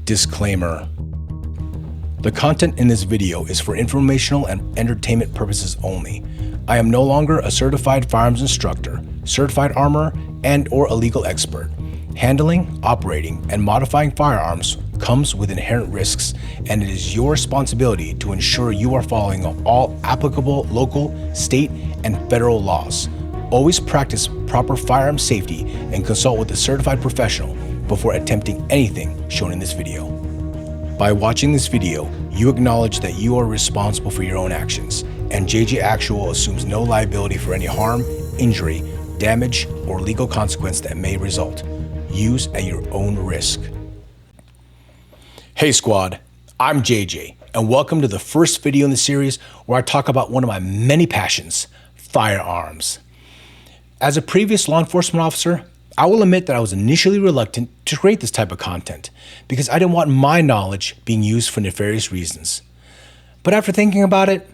Disclaimer. The content in this video is for informational and entertainment purposes only. I am no longer a certified firearms instructor, certified armorer, and/or a legal expert. Handling, operating, and modifying firearms comes with inherent risks, and it is your responsibility to ensure you are following all applicable local, state, and federal laws. Always practice proper firearm safety and consult with a certified professional before attempting anything shown in this video. By watching this video, you acknowledge that you are responsible for your own actions, and JJ Actual assumes no liability for any harm, injury, damage, or legal consequence that may result. Use at your own risk. Hey squad, I'm JJ, and welcome to the first video in the series where I talk about one of my many passions, firearms. As a previous law enforcement officer, I will admit that I was initially reluctant to create this type of content because I didn't want my knowledge being used for nefarious reasons. But after thinking about it,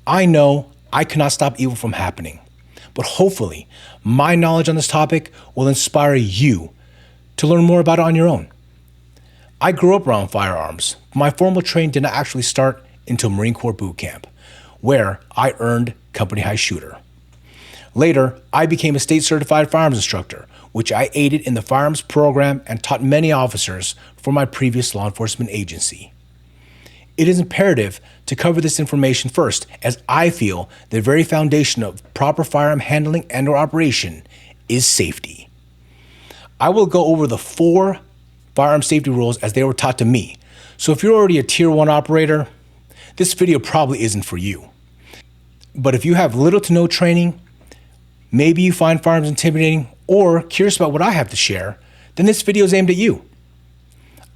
I know I cannot stop evil from happening. But hopefully, my knowledge on this topic will inspire you to learn more about it on your own. I grew up around firearms, but my formal training did not actually start until Marine Corps boot camp, where I earned company high shooter. Later, I became a state certified firearms instructor, which I aided in the firearms program and taught many officers for my previous law enforcement agency. It is imperative to cover this information first, as I feel the very foundation of proper firearm handling and/or operation is safety. I will go over the 4 firearm safety rules as they were taught to me. So if you're already a Tier 1 operator, this video probably isn't for you. But if you have little to no training, maybe you find firearms intimidating, or curious about what I have to share, then this video is aimed at you.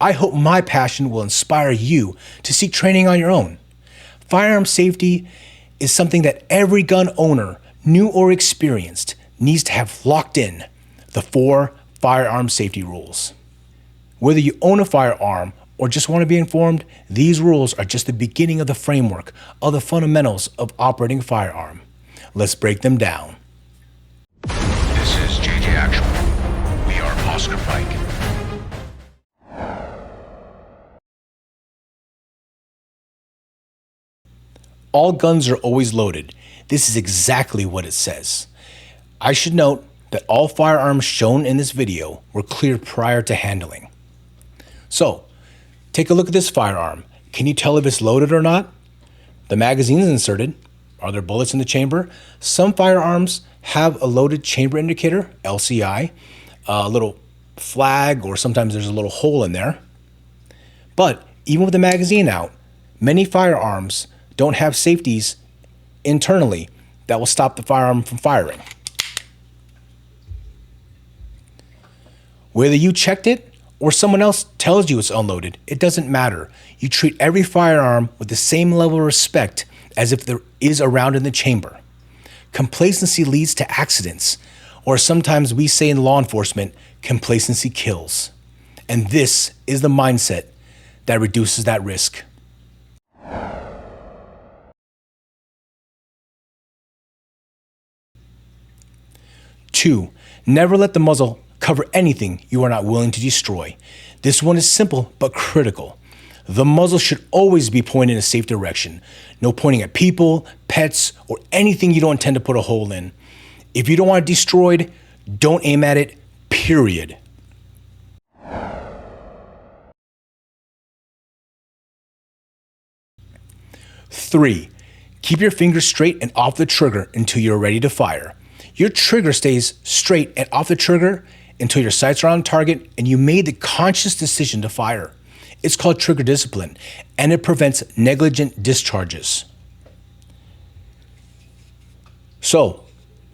I hope my passion will inspire you to seek training on your own. Firearm safety is something that every gun owner, new or experienced, needs to have locked in: the 4 firearm safety rules. Whether you own a firearm or just want to be informed, these rules are just the beginning of the framework of the fundamentals of operating a firearm. Let's break them down. This is JJ Actual. We are Oscar Pike. All guns are always loaded. This is exactly what it says. I should note that all firearms shown in this video were cleared prior to handling. So, take a look at this firearm. Can you tell if it's loaded or not? The magazine is inserted. Are there bullets in the chamber? Some firearms have a loaded chamber indicator, LCI, a little flag, or sometimes there's a little hole in there. But even with the magazine out, many firearms don't have safeties internally that will stop the firearm from firing. Whether you checked it or someone else tells you it's unloaded, it doesn't matter. You treat every firearm with the same level of respect as if there is a round in the chamber. Complacency leads to accidents, or sometimes we say in law enforcement, complacency kills. And this is the mindset that reduces that risk. Two, never let the muzzle cover anything you are not willing to destroy. This one is simple but critical. The muzzle should always be pointed in a safe direction. No pointing at people, pets, or anything you don't intend to put a hole in. If you don't want it destroyed, don't aim at it, period. Three, keep your fingers straight and off the trigger until you're ready to fire. Your trigger stays straight and off the trigger until your sights are on target and you made the conscious decision to fire. It's called trigger discipline, and it prevents negligent discharges. So,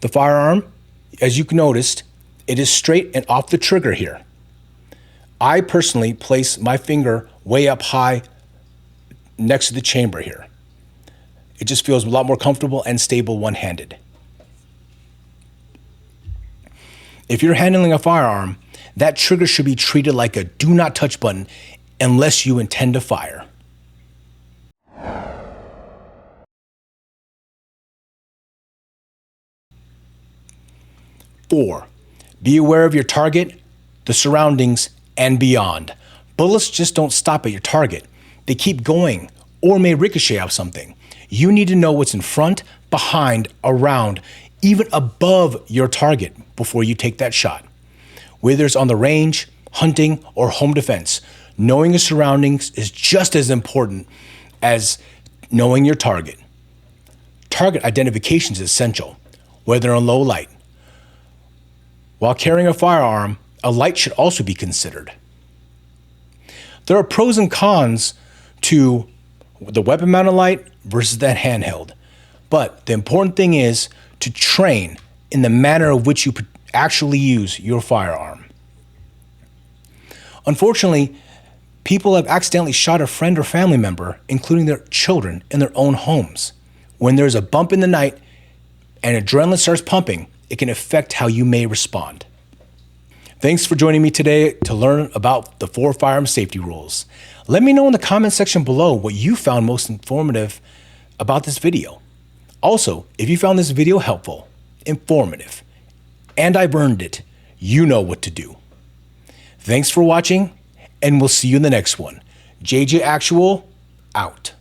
the firearm, as you noticed, it is straight and off the trigger here. I personally place my finger way up high next to the chamber here. It just feels a lot more comfortable and stable one-handed. If you're handling a firearm, that trigger should be treated like a do not touch button unless you intend to fire. 4, be aware of your target, the surroundings, and beyond. Bullets just don't stop at your target. They keep going or may ricochet off something. You need to know what's in front, behind, around, even above your target before you take that shot. Whether it's on the range, hunting, or home defense, knowing your surroundings is just as important as knowing your target. Target identification is essential, whether in low light. While carrying a firearm, a light should also be considered. There are pros and cons to the weapon-mounted light versus that handheld. But the important thing is to train in the manner of which you actually use your firearm. Unfortunately, people have accidentally shot a friend or family member, including their children, in their own homes. When there's a bump in the night and adrenaline starts pumping, it can affect how you may respond. Thanks for joining me today to learn about the 4 firearm safety rules. Let me know in the comment section below what you found most informative about this video. Also, if you found this video helpful, informative, and I've earned it, you know what to do. Thanks for watching, and we'll see you in the next one. JJ Actual, out.